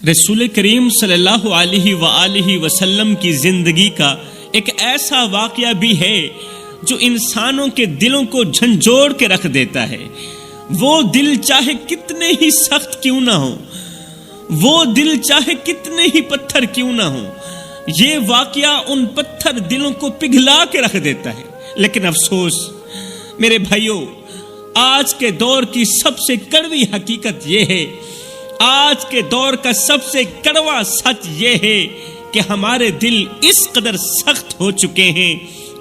رسول کریم صلی اللہ علیہ وآلہ وسلم کی زندگی کا ایک ایسا واقعہ بھی ہے جو انسانوں کے دلوں کو جھنجھوڑ کے رکھ دیتا ہے۔ وہ دل چاہے کتنے ہی سخت کیوں نہ ہو، وہ دل چاہے کتنے ہی پتھر کیوں نہ ہو، یہ واقعہ ان پتھر دلوں کو پگھلا کے رکھ دیتا ہے۔ لیکن افسوس میرے بھائیوں، آج کے دور کی سب سے کڑوی حقیقت یہ ہے، آج کے دور کا سب سے کڑوا سچ یہ ہے کہ ہمارے دل اس قدر سخت ہو چکے ہیں،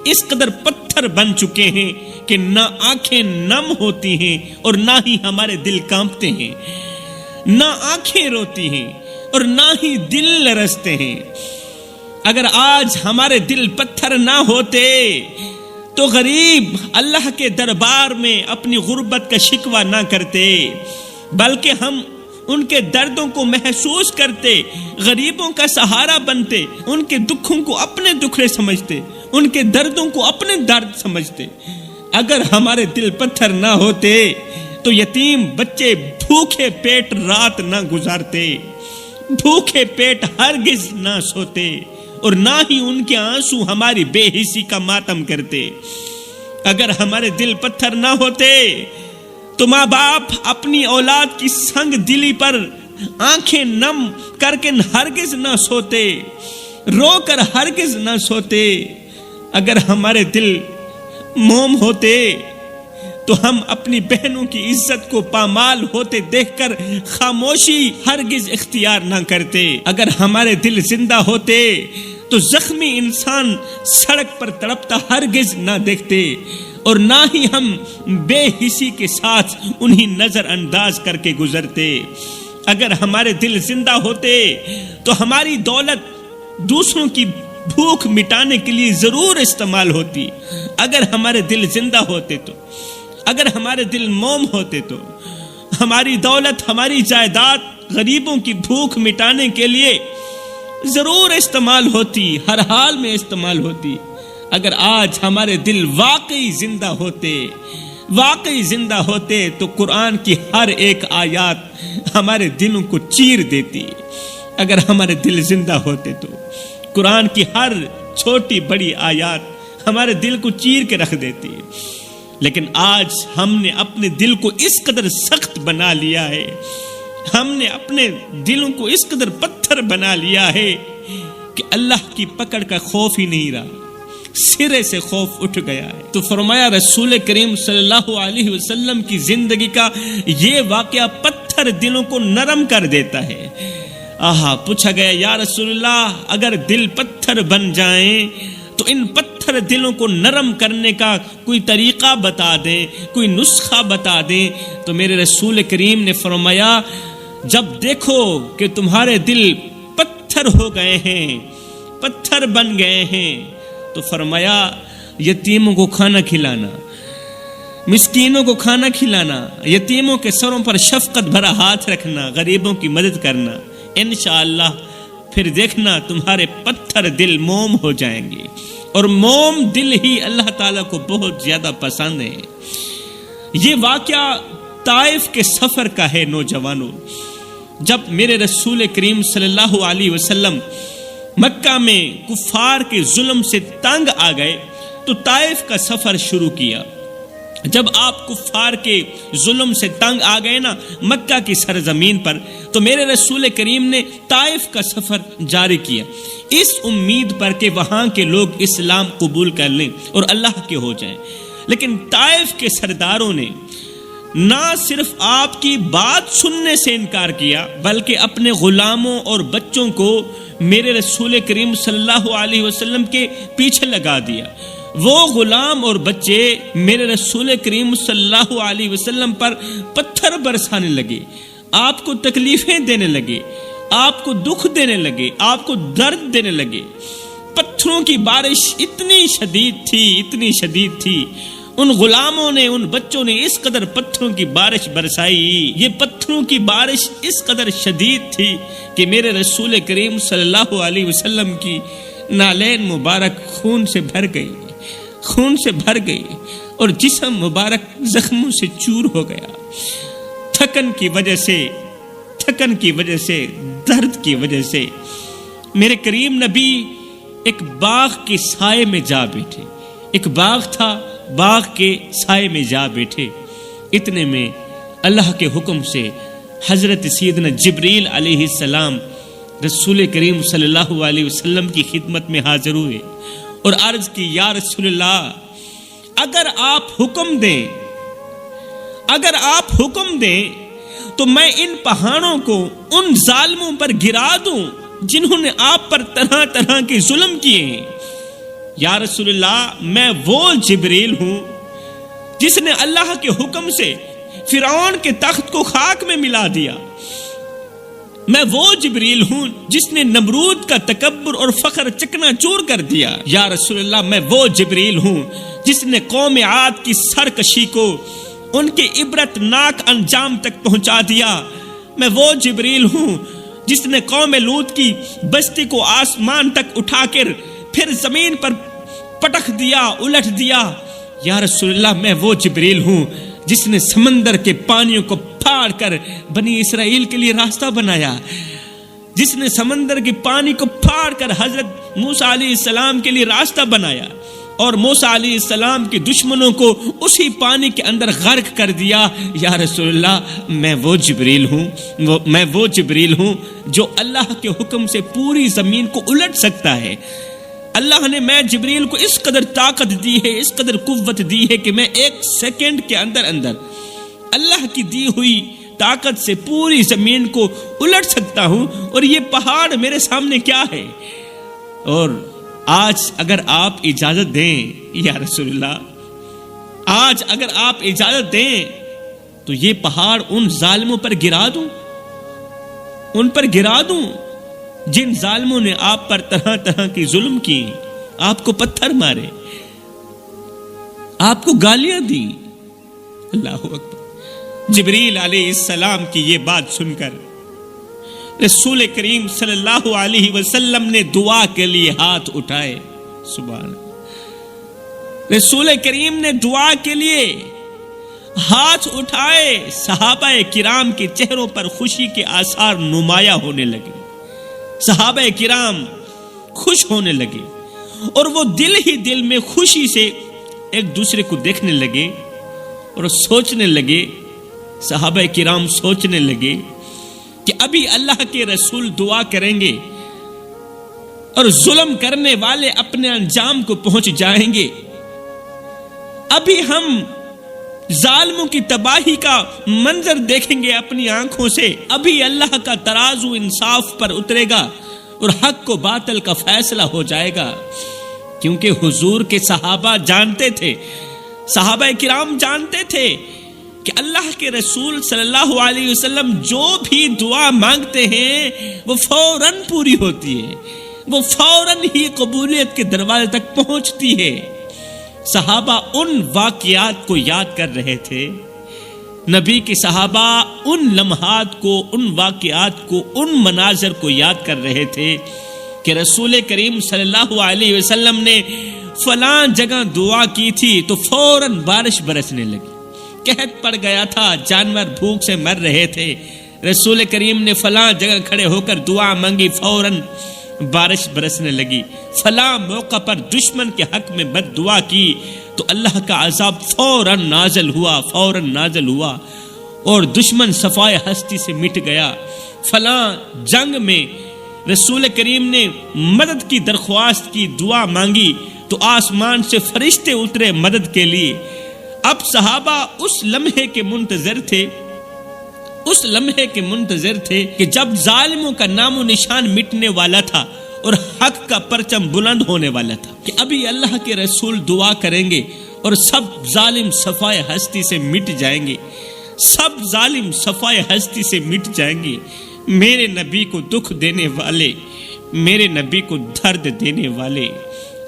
اس قدر پتھر بن چکے ہیں کہ نہ آنکھیں نم ہوتی ہیں اور نہ ہی ہمارے دل کانپتے ہیں، نہ آنکھیں روتی ہیں اور نہ ہی دل لرزتے ہیں۔ اگر آج ہمارے دل پتھر نہ ہوتے تو غریب اللہ کے دربار میں اپنی غربت کا شکوہ نہ کرتے، بلکہ ہم ان کے دردوں کو محسوس کرتے، غریبوں کا سہارا بنتے، ان کے دکھوں کو اپنے دکھڑے سمجھتے، ان کے دردوں کو اپنے درد سمجھتے۔ اگر ہمارے دل پتھر نہ ہوتے تو یتیم بچے بھوکے پیٹ رات نہ گزارتے، بھوکے پیٹ ہرگز نہ سوتے، اور نہ ہی ان کے آنسو ہماری بے حسی کا ماتم کرتے۔ اگر ہمارے دل پتھر نہ ہوتے تو ماں باپ اپنی اولاد کی سنگ دلی پر آنکھیں نم کر کے ہرگز نہ سوتے، رو کر ہرگز نہ سوتے۔ اگر ہمارے دل موم ہوتے تو ہم اپنی بہنوں کی عزت کو پامال ہوتے دیکھ کر خاموشی ہرگز اختیار نہ کرتے۔ اگر ہمارے دل زندہ ہوتے تو زخمی انسان سڑک پر تڑپتا ہرگز نہ دیکھتے، اور نہ ہی ہم بے حسی کے ساتھ انہیں نظر انداز کر کے گزرتے۔ اگر ہمارے دل زندہ ہوتے تو ہماری دولت دوسروں کی بھوک مٹانے کے لیے ضرور استعمال ہوتی۔ اگر ہمارے دل زندہ ہوتے تو، اگر ہمارے دل موم ہوتے تو ہماری دولت، ہماری جائیداد غریبوں کی بھوک مٹانے کے لیے ضرور استعمال ہوتی، ہر حال میں استعمال ہوتی۔ اگر آج ہمارے دل واقعی زندہ ہوتے تو قرآن کی ہر ایک آیات ہمارے دلوں کو چیر دیتی۔ اگر ہمارے دل زندہ ہوتے تو قرآن کی ہر چھوٹی بڑی آیات ہمارے دل کو چیر کے رکھ دیتی۔ لیکن آج ہم نے اپنے دل کو اس قدر سخت بنا لیا ہے، ہم نے اپنے دلوں کو اس قدر پتھر بنا لیا ہے کہ اللہ کی پکڑ کا خوف ہی نہیں رہا، سرے سے خوف اٹھ گیا ہے۔ تو فرمایا رسول کریم صلی اللہ علیہ وسلم کی زندگی کا یہ واقعہ پتھر دلوں کو نرم کر دیتا ہے۔ پوچھا گیا یا رسول اللہ، اگر دل پتھر بن جائیں تو ان پتھر دلوں کو نرم کرنے کا کوئی طریقہ بتا دیں، کوئی نسخہ بتا دیں۔ تو میرے رسول کریم نے فرمایا، جب دیکھو کہ تمہارے دل پتھر ہو گئے ہیں، پتھر بن گئے ہیں، تو فرمایا یتیموں کو کھانا کھلانا، مسکینوں کو کھانا کھلانا، یتیموں کے سروں پر شفقت بھرا ہاتھ رکھنا، غریبوں کی مدد کرنا، انشاءاللہ پھر دیکھنا تمہارے پتھر دل موم ہو جائیں گے۔ اور موم دل ہی اللہ تعالیٰ کو بہت زیادہ پسند ہے۔ یہ واقعہ طائف کے سفر کا ہے نوجوانوں۔ جب میرے رسول کریم صلی اللہ علیہ وسلم مکہ میں کفار کے ظلم سے تنگ آ گئے تو طائف کا سفر شروع کیا۔ جب آپ کفار کے ظلم سے تنگ آ گئے نا مکہ کی سرزمین پر، تو میرے رسول کریم نے طائف کا سفر جاری کیا، اس امید پر کہ وہاں کے لوگ اسلام قبول کر لیں اور اللہ کے ہو جائیں۔ لیکن طائف کے سرداروں نے نہ صرف آپ کی بات سننے سے انکار کیا، بلکہ اپنے غلاموں اور بچوں کو میرے رسول کریم صلی اللہ علیہ وسلم کے پیچھے لگا دیا۔ وہ غلام اور بچے میرے رسول کریم صلی اللہ علیہ وسلم پر پتھر برسانے لگے، آپ کو تکلیفیں دینے لگے، آپ کو دکھ دینے لگے، آپ کو درد دینے لگے۔ پتھروں کی بارش اتنی شدید تھی، ان غلاموں نے، ان بچوں نے اس قدر پتھروں کی بارش برسائی، یہ پتھروں کی بارش اس قدر شدید تھی کہ میرے رسول کریم صلی اللہ علیہ وسلم کی نالین مبارک خون سے بھر گئی اور جسم مبارک زخموں سے چور ہو گیا۔ تھکن کی وجہ سے درد کی وجہ سے میرے کریم نبی ایک باغ کے سائے میں جا بیٹھے. ایک باغ تھا، باغ کے سائے میں جا بیٹھے. اتنے میں اللہ کے حکم سے حضرت سیدنا جبریل علیہ السلام رسول کریم صلی اللہ علیہ وسلم کی خدمت میں حاضر ہوئے اور عرض کی، یا رسول اللہ، اگر آپ حکم دیں تو میں ان پہاڑوں کو ان ظالموں پر گرا دوں جنہوں نے آپ پر طرح طرح کے ظلم کیے ہیں. یا رسول اللہ، میں وہ جبریل ہوں جس نے اللہ کے حکم سے فرعون کے تخت کو خاک میں ملا دیا. میں وہ جبریل ہوں جس نے نمرود کا تکبر اور فخر چکنا چور کر دیا. یا رسول اللہ، میں وہ جبریل ہوں جس نے قوم عاد کی سرکشی کو ان کے عبرت ناک انجام تک پہنچا دیا. میں وہ جبریل ہوں جس نے قوم لوط کی بستی کو آسمان تک اٹھا کر پھر زمین پر پٹخ دیا، الٹ دیا. یا رسول اللہ، میں وہ جبریل ہوں جس نے سمندر کے پانیوں کو پھاڑ کر بنی اسرائیل کے لیے راستہ بنایا، جس نے سمندر کے پانی کو پھاڑ کر حضرت موسیٰ علیہ السلام کے لیے راستہ بنایا اور موسیٰ علیہ السلام کے دشمنوں کو اسی پانی کے اندر غرق کر دیا. یا رسول اللہ، میں وہ جبریل ہوں جو اللہ کے حکم سے پوری زمین کو الٹ سکتا ہے. اللہ نے میں جبریل کو اس قدر طاقت دی ہے، اس قدر قوت دی ہے کہ میں 1 سیکنڈ کے اندر اللہ کی دی ہوئی طاقت سے پوری زمین کو الٹ سکتا ہوں. اور یہ پہاڑ میرے سامنے کیا ہے؟ اور آج اگر آپ اجازت دیں یا رسول اللہ، آج اگر آپ اجازت دیں تو یہ پہاڑ ان ظالموں پر گرا دوں جن ظالموں نے آپ پر طرح طرح کی ظلم کی، آپ کو پتھر مارے، آپ کو گالیاں دی. اللہ اکبر. جبریل علیہ السلام کی یہ بات سن کر رسول کریم صلی اللہ علیہ وسلم نے دعا کے لیے ہاتھ اٹھائے. سبحان اللہ. رسول کریم نے دعا کے لیے ہاتھ اٹھائے. صحابہ کرام کے چہروں پر خوشی کے آثار نمایاں ہونے لگے. صحابہ کرام خوش ہونے لگے اور وہ دل ہی دل میں خوشی سے ایک دوسرے کو دیکھنے لگے اور سوچنے لگے. صحابہ کرام سوچنے لگے کہ ابھی اللہ کے رسول دعا کریں گے اور ظلم کرنے والے اپنے انجام کو پہنچ جائیں گے. ابھی ہم ظالموں کی تباہی کا منظر دیکھیں گے اپنی آنکھوں سے. ابھی اللہ کا ترازو انصاف پر اترے گا اور حق و باطل کا فیصلہ ہو جائے گا. کیونکہ حضور کے صحابہ جانتے تھے، صحابہ کرام جانتے تھے کہ اللہ کے رسول صلی اللہ علیہ وسلم جو بھی دعا مانگتے ہیں وہ فوراً پوری ہوتی ہے، وہ فوراً ہی قبولیت کے دروازے تک پہنچتی ہے. صحابہ ان واقعات کو یاد کر رہے تھے. نبی کے صحابہ ان لمحات کو، ان واقعات کو، ان مناظر کو یاد کر رہے تھے کہ رسول کریم صلی اللہ علیہ وسلم نے فلاں جگہ دعا کی تھی تو فوراً بارش برسنے لگی. قحط پڑ گیا تھا، جانور بھوک سے مر رہے تھے. رسول کریم نے فلاں جگہ کھڑے ہو کر دعا مانگی، فوراً بارش برسنے لگی. فلاں موقع پر دشمن کے حق میں بد دعا کی تو اللہ کا عذاب فوراً نازل ہوا اور دشمن صفائے ہستی سے مٹ گیا. فلاں جنگ میں رسول کریم نے مدد کی درخواست کی، دعا مانگی تو آسمان سے فرشتے اترے مدد کے لیے. اب صحابہ اس لمحے کے منتظر تھے کہ جب ظالموں کا نام و نشان مٹنے والا تھا اور حق کا پرچم بلند ہونے والا تھا کہ ابھی اللہ کے رسول دعا کریں گے اور سب ظالم صفائے ہستی سے مٹ جائیں گے، سب ظالم صفائے ہستی سے مٹ جائیں گے. میرے نبی کو دکھ دینے والے، میرے نبی کو درد دینے والے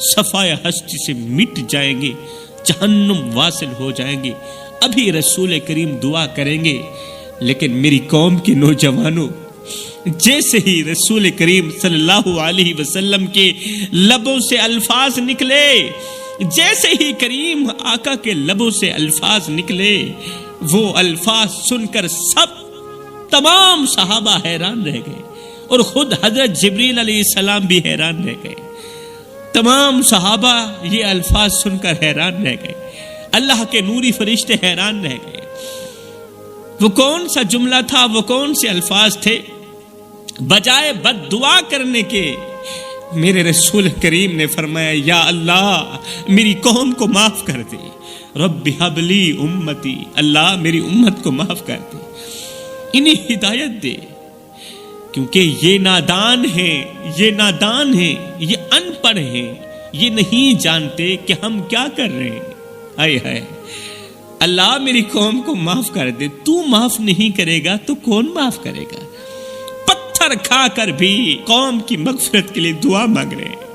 صفائے ہستی سے مٹ جائیں گے، جہنم واصل ہو جائیں گے. ابھی رسول کریم دعا کریں گے. لیکن میری قوم کے نوجوانوں، جیسے ہی رسول کریم صلی اللہ علیہ وسلم کے لبوں سے الفاظ نکلے، جیسے ہی کریم آقا کے لبوں سے الفاظ نکلے، وہ الفاظ سن کر تمام صحابہ حیران رہ گئے. اور خود حضرت جبریل علیہ السلام بھی حیران رہ گئے. تمام صحابہ یہ الفاظ سن کر حیران رہ گئے. اللہ کے نوری فرشتے حیران رہ گئے. وہ کون سا جملہ تھا، وہ کون سے الفاظ تھے؟ بجائے بد دعا کرنے کے میرے رسول کریم نے فرمایا یا اللہ میری قوم کو معاف کر دے. رب ہب لی امتی، اللہ میری امت کو معاف کر دے، انہیں ہدایت دے، کیونکہ یہ نادان ہیں، یہ نادان ہیں، یہ ان پڑھ ہیں، یہ نہیں جانتے کہ ہم کیا کر رہے ہیں. ہائے ہائے، اللہ میری قوم کو معاف کر دے. تو معاف نہیں کرے گا تو کون معاف کرے گا؟ پتھر کھا کر بھی قوم کی مغفرت کے لیے دعا مانگ رہے ہیں.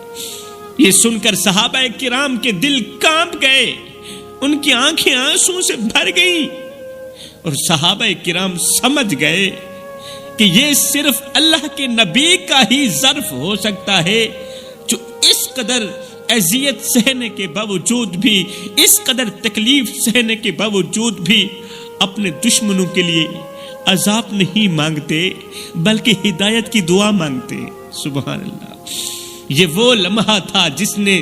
یہ سن کر صحابہ کرام کے دل کانپ گئے، ان کی آنکھیں آنسوں سے بھر گئیں، اور صحابہ کرام سمجھ گئے کہ یہ صرف اللہ کے نبی کا ہی ظرف ہو سکتا ہے جو اس قدر اذیت سہنے کے باوجود بھی، اس قدر تکلیف سہنے کے باوجود بھی اپنے دشمنوں کے لیے عذاب نہیں مانگتے بلکہ ہدایت کی دعا مانگتے. سبحان اللہ. یہ وہ لمحہ تھا جس نے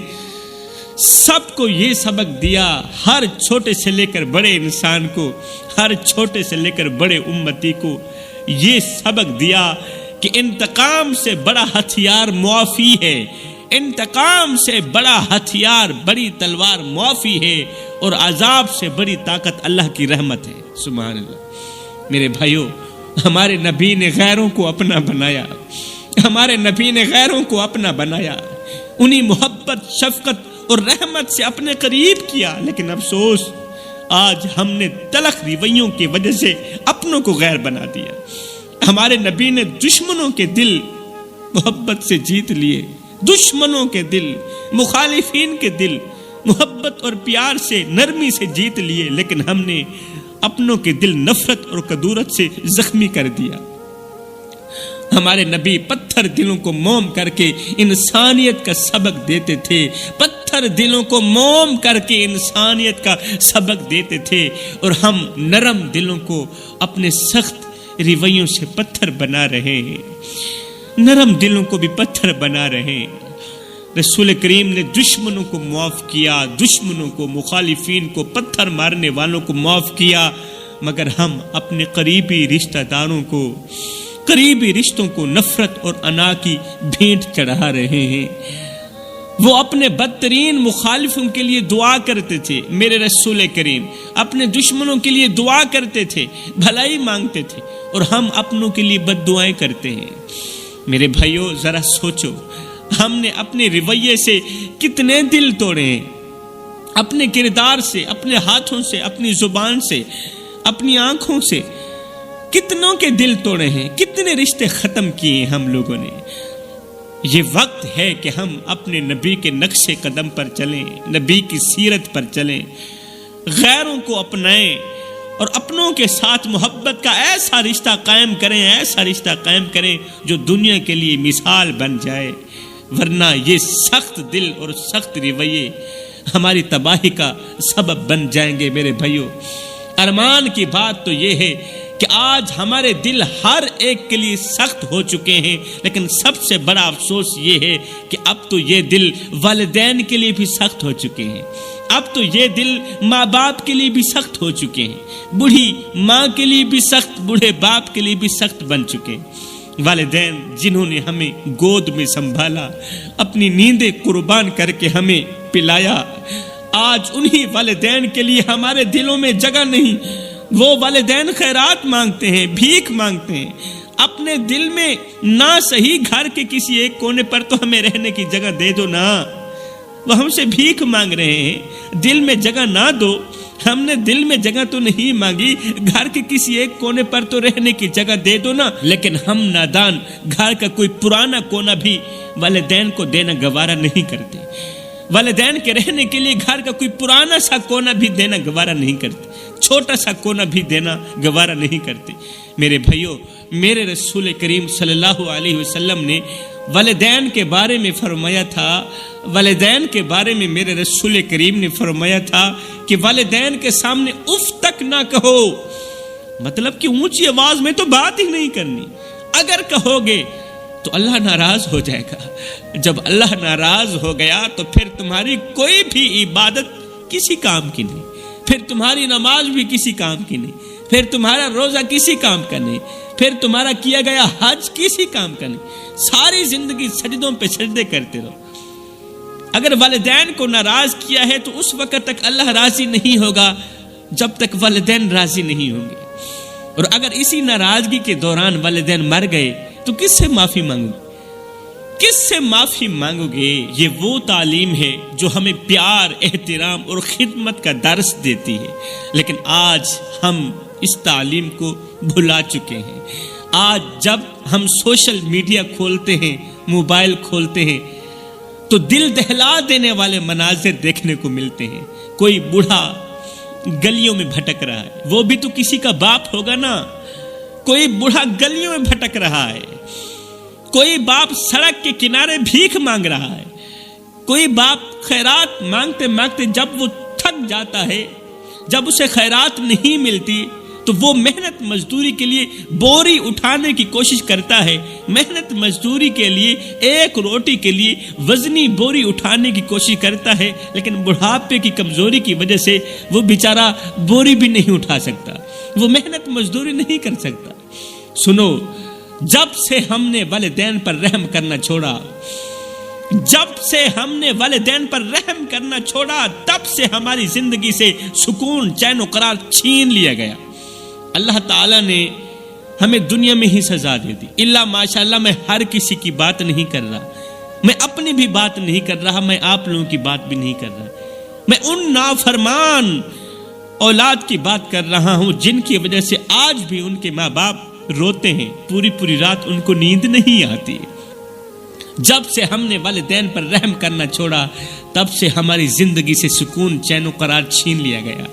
سب کو یہ سبق دیا، ہر چھوٹے سے لے کر بڑے انسان کو، ہر چھوٹے سے لے کر بڑے امتی کو یہ سبق دیا کہ انتقام سے بڑا ہتھیار معافی ہے، انتقام سے بڑا ہتھیار، بڑی تلوار معافی ہے، اور عذاب سے بڑی طاقت اللہ کی رحمت ہے. سبحان اللہ. میرے بھائیوں، ہمارے نبی نے غیروں کو اپنا بنایا، ہمارے نبی نے غیروں کو اپنا بنایا، انہیں محبت، شفقت اور رحمت سے اپنے قریب کیا. لیکن افسوس آج ہم نے تلخ رویوں کی وجہ سے اپنوں کو غیر بنا دیا. ہمارے نبی نے دشمنوں کے دل محبت سے جیت لیے، دشمنوں کے دل، مخالفین کے دل محبت اور پیار سے، نرمی سے جیت لیے، لیکن ہم نے اپنوں کے دل نفرت اور کدورت سے زخمی کر دیا. ہمارے نبی پتھر دلوں کو موم کر کے انسانیت کا سبق دیتے تھے، پتھر دلوں کو موم کر کے انسانیت کا سبق دیتے تھے، اور ہم نرم دلوں کو اپنے سخت رویوں سے پتھر بنا رہے ہیں، نرم دلوں کو بھی پتھر بنا رہے ہیں. رسول کریم نے دشمنوں کو معاف کیا، دشمنوں کو، مخالفین کو، پتھر مارنے والوں کو معاف کیا، مگر ہم اپنے قریبی رشتہ داروں کو، قریبی رشتوں کو نفرت اور انا کی بھینٹ چڑھا رہے ہیں. وہ اپنے بدترین مخالفوں کے لیے دعا کرتے تھے، میرے رسول کریم اپنے دشمنوں کے لیے دعا کرتے تھے، بھلائی مانگتے تھے، اور ہم اپنوں کے لیے بد دعائیں کرتے ہیں. میرے بھائیوں ذرا سوچو، ہم نے اپنے رویے سے کتنے دل توڑے ہیں، اپنے کردار سے، اپنے ہاتھوں سے، اپنی زبان سے، اپنی آنکھوں سے کتنوں کے دل توڑے ہیں، کتنے رشتے ختم کیے ہیں ہم لوگوں نے. یہ وقت ہے کہ ہم اپنے نبی کے نقش قدم پر چلیں، نبی کی سیرت پر چلیں، غیروں کو اپنائیں، اور اپنوں کے ساتھ محبت کا ایسا رشتہ قائم کریں، ایسا رشتہ قائم کریں جو دنیا کے لیے مثال بن جائے. ورنہ یہ سخت دل اور سخت رویے ہماری تباہی کا سبب بن جائیں گے. میرے بھائیوں، ارمان کی بات تو یہ ہے کہ آج ہمارے دل ہر ایک کے لیے سخت ہو چکے ہیں، لیکن سب سے بڑا افسوس یہ ہے کہ اب تو یہ دل والدین کے لیے بھی سخت ہو چکے ہیں، اب تو یہ دل ماں باپ کے لیے بھی سخت ہو چکے ہیں، بوڑھی ماں کے لیے بھی سخت، بوڑھے باپ کے لیے بھی سخت بن چکے ہیں. والدین جنہوں نے ہمیں گود میں سنبھالا، اپنی نیندیں قربان کر کے ہمیں پلایا، آج انہی والدین کے لیے ہمارے دلوں میں جگہ نہیں. وہ والدین خیرات مانگتے ہیں، بھیک مانگتے ہیں. اپنے دل میں نہ صحیح گھر کے کسی ایک کونے پر تو ہمیں رہنے کی جگہ دے دو نا. وہ ہم سے بھیک مانگ رہے ہیں، دل میں جگہ نہ دو. ہم نے دل میں جگہ تو نہیں مانگی، گھر کے کسی ایک کونے پر تو رہنے کی جگہ دے دو نا. لیکن ہم نادان گھر کا کوئی پرانا کونا بھی والدین کو دینا گوارا نہیں کرتے، والدین کے رہنے کے لیے گھر کا کوئی پرانا سا کونا بھی دینا گوارا نہیں کرتے، چھوٹا سا کونا بھی دینا گوارا نہیں کرتے. میرے بھائیوں، میرے رسول کریم صلی اللہ علیہ وسلم نے والدین کے بارے میں فرمایا تھا، والدین کے بارے میں میرے رسول کریم نے فرمایا تھا کہ والدین کے سامنے اف تک نہ کہو. مطلب کہ اونچی آواز میں تو بات ہی نہیں کرنی، اگر کہو گے تو اللہ ناراض ہو جائے گا۔ جب اللہ ناراض ہو گیا تو پھر تمہاری کوئی بھی عبادت کسی کام کی نہیں، پھر تمہاری نماز بھی کسی کام کی نہیں، پھر تمہارا روزہ کسی کام کا نہیں، پھر تمہارا کیا گیا حج کسی کام کا نہیں۔ ساری زندگی سجدوں پہ سجدے کرتے رہو۔ اگر والدین کو ناراض کیا ہے تو اس وقت تک اللہ راضی نہیں ہوگا جب تک والدین راضی نہیں ہوں گے، اور اگر اسی ناراضگی کے دوران والدین مر گئے تو کس سے معافی مانگو گے؟ کس سے معافی مانگو گے؟ یہ وہ تعلیم ہے جو ہمیں پیار، احترام اور خدمت کا درس دیتی ہے، لیکن آج ہم اس تعلیم کو بھلا چکے ہیں۔ آج جب ہم سوشل میڈیا کھولتے ہیں، موبائل کھولتے ہیں تو دل دہلا دینے والے مناظر دیکھنے کو ملتے ہیں۔ کوئی بوڑھا گلیوں میں بھٹک رہا ہے، وہ بھی تو کسی کا باپ ہوگا نا۔ کوئی بوڑھا گلیوں میں بھٹک رہا ہے، کوئی باپ سڑک کے کنارے بھیک مانگ رہا ہے، کوئی باپ خیرات مانگتے مانگتے جب وہ تھک جاتا ہے، جب اسے خیرات نہیں ملتی تو وہ محنت مزدوری کے لیے بوری اٹھانے کی کوشش کرتا ہے، محنت مزدوری کے لیے ایک روٹی کے لیے وزنی بوری اٹھانے کی کوشش کرتا ہے، لیکن بڑھاپے کی کمزوری کی وجہ سے وہ بیچارہ بوری بھی نہیں اٹھا سکتا، وہ محنت مزدوری نہیں کر سکتا۔ سنو، جب سے ہم نے والدین پر رحم کرنا چھوڑا، جب سے ہم نے والدین پر رحم کرنا چھوڑا، تب سے ہماری زندگی سے سکون، چین و قرار چھین لیا گیا۔ اللہ تعالیٰ نے ہمیں دنیا میں ہی سزا دے دی۔ اللہ ماشاءاللہ میں ہر کسی کی بات نہیں کر رہا، میں اپنی بھی بات نہیں کر رہا، میں آپ لوگوں کی بات بھی نہیں کر رہا، میں ان نافرمان اولاد کی بات کر رہا ہوں جن کی وجہ سے آج بھی ان کے ماں باپ روتے ہیں، پوری پوری رات ان کو نیند نہیں آتی۔ جب سے ہم نے والدین پر رحم کرنا چھوڑا، تب سے ہماری زندگی سے سکون، چین و قرار چھین لیا گیا۔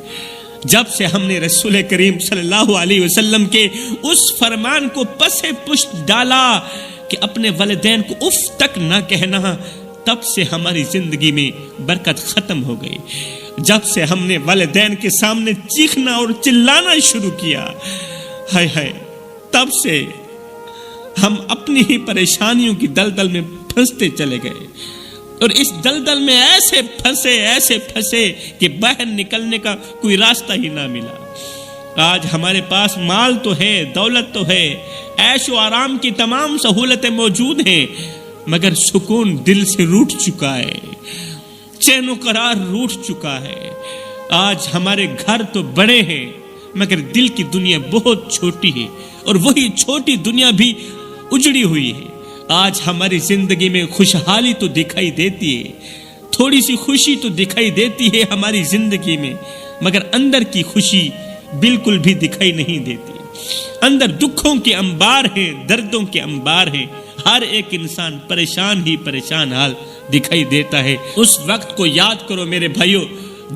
جب سے ہم نے رسول کریم صلی اللہ علیہ وسلم کے اس فرمان کو پس پشت ڈالا کہ اپنے والدین کو اف تک نہ کہنا، تب سے ہماری زندگی میں برکت ختم ہو گئی۔ جب سے ہم نے والدین کے سامنے چیخنا اور چلانا شروع کیا، ہائے ہائے، تب سے ہم اپنی ہی پریشانیوں کی دلدل میں پھنستے چلے گئے، اور اس دلدل میں ایسے پھنسے کہ باہر نکلنے کا کوئی راستہ ہی نہ ملا۔ آج ہمارے پاس مال تو ہے، دولت تو ہے، عیش و آرام کی تمام سہولتیں موجود ہیں، مگر سکون دل سے روٹ چکا ہے، چین و قرار روٹ چکا ہے۔ آج ہمارے گھر تو بڑے ہیں مگر دل کی دنیا بہت چھوٹی ہے، اور وہی چھوٹی دنیا بھی اجڑی ہوئی ہے۔ آج ہماری زندگی میں خوشحالی تو دکھائی دیتی ہے، تھوڑی سی خوشی تو دکھائی دیتی ہے ہماری زندگی میں، مگر اندر کی خوشی بالکل بھی دکھائی نہیں دیتی۔ اندر دکھوں کے انبار ہیں، دردوں کے انبار ہیں، ہر ایک انسان پریشان ہی پریشان حال دکھائی دیتا ہے۔ اس وقت کو یاد کرو میرے بھائیو،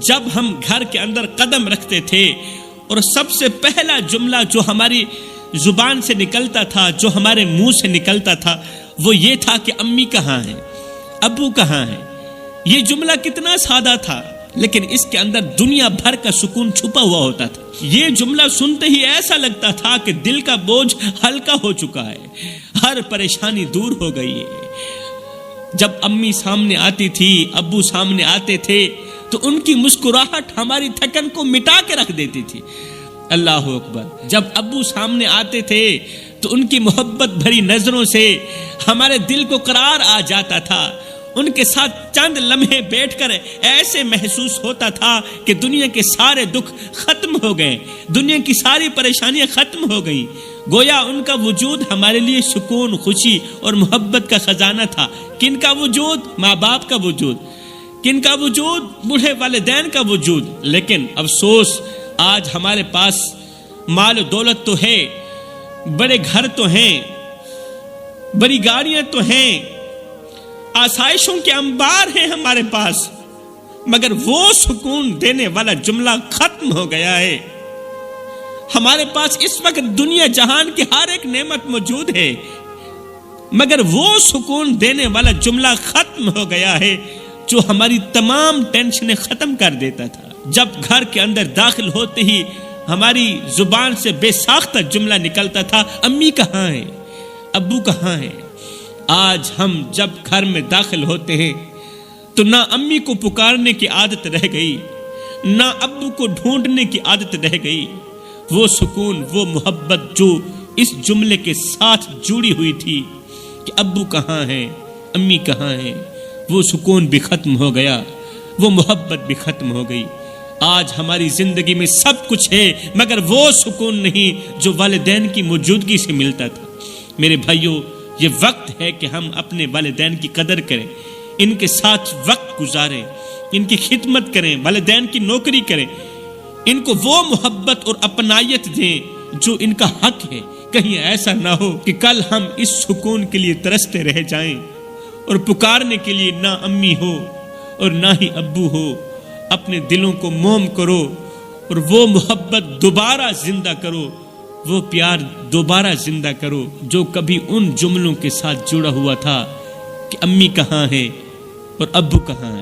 جب ہم گھر کے اندر قدم رکھتے تھے اور سب سے پہلا جملہ جو ہماری زبان سے نکلتا تھا، جو ہمارے منہ سے نکلتا تھا، وہ یہ تھا کہ امی کہاں ہیں، ابو کہاں ہیں۔ یہ جملہ کتنا سادہ تھا، لیکن اس کے اندر دنیا بھر کا سکون چھپا ہوا ہوتا تھا۔ یہ جملہ سنتے ہی ایسا لگتا تھا کہ دل کا بوجھ ہلکا ہو چکا ہے، ہر پریشانی دور ہو گئی ہے۔ جب امی سامنے آتی تھی، ابو سامنے آتے تھے، تو ان کی مسکراہٹ ہماری تھکن کو مٹا کے رکھ دیتی تھی۔ اللہ اکبر۔ جب ابو سامنے آتے تھے تو ان کی محبت بھری نظروں سے ہمارے دل کو قرار آ جاتا تھا۔ ان کے ساتھ چند لمحے بیٹھ کر ایسے محسوس ہوتا تھا کہ دنیا کے سارے دکھ ختم ہو گئے، دنیا کی ساری پریشانیاں ختم ہو گئیں۔ گویا ان کا وجود ہمارے لیے سکون، خوشی اور محبت کا خزانہ تھا۔ کن کا وجود؟ ماں باپ کا وجود۔ کن کا وجود؟ بوڑھے والدین کا وجود۔ لیکن افسوس، آج ہمارے پاس مال و دولت تو ہے، بڑے گھر تو ہیں، بڑی گاڑیاں تو ہیں، آسائشوں کے انبار ہیں ہمارے پاس، مگر وہ سکون دینے والا جملہ ختم ہو گیا ہے۔ ہمارے پاس اس وقت دنیا جہان کی ہر ایک نعمت موجود ہے، مگر وہ سکون دینے والا جملہ ختم ہو گیا ہے جو ہماری تمام ٹینشنیں ختم کر دیتا تھا۔ جب گھر کے اندر داخل ہوتے ہی ہماری زبان سے بے ساختہ جملہ نکلتا تھا، امی کہاں ہیں، ابو کہاں ہیں۔ آج ہم جب گھر میں داخل ہوتے ہیں تو نہ امی کو پکارنے کی عادت رہ گئی، نہ ابو کو ڈھونڈنے کی عادت رہ گئی۔ وہ سکون، وہ محبت جو اس جملے کے ساتھ جڑی ہوئی تھی کہ ابو کہاں ہیں، امی کہاں ہیں، وہ سکون بھی ختم ہو گیا، وہ محبت بھی ختم ہو گئی۔ آج ہماری زندگی میں سب کچھ ہے مگر وہ سکون نہیں جو والدین کی موجودگی سے ملتا تھا۔ میرے بھائیوں، یہ وقت ہے کہ ہم اپنے والدین کی قدر کریں، ان کے ساتھ وقت گزاریں، ان کی خدمت کریں، والدین کی نوکری کریں، ان کو وہ محبت اور اپنائیت دیں جو ان کا حق ہے۔ کہیں ایسا نہ ہو کہ کل ہم اس سکون کے لیے ترستے رہ جائیں اور پکارنے کے لیے نہ امی ہو اور نہ ہی ابو ہو۔ اپنے دلوں کو موم کرو اور وہ محبت دوبارہ زندہ کرو، وہ پیار دوبارہ زندہ کرو جو کبھی ان جملوں کے ساتھ جڑا ہوا تھا کہ امی کہاں ہے اور ابو کہاں ہے۔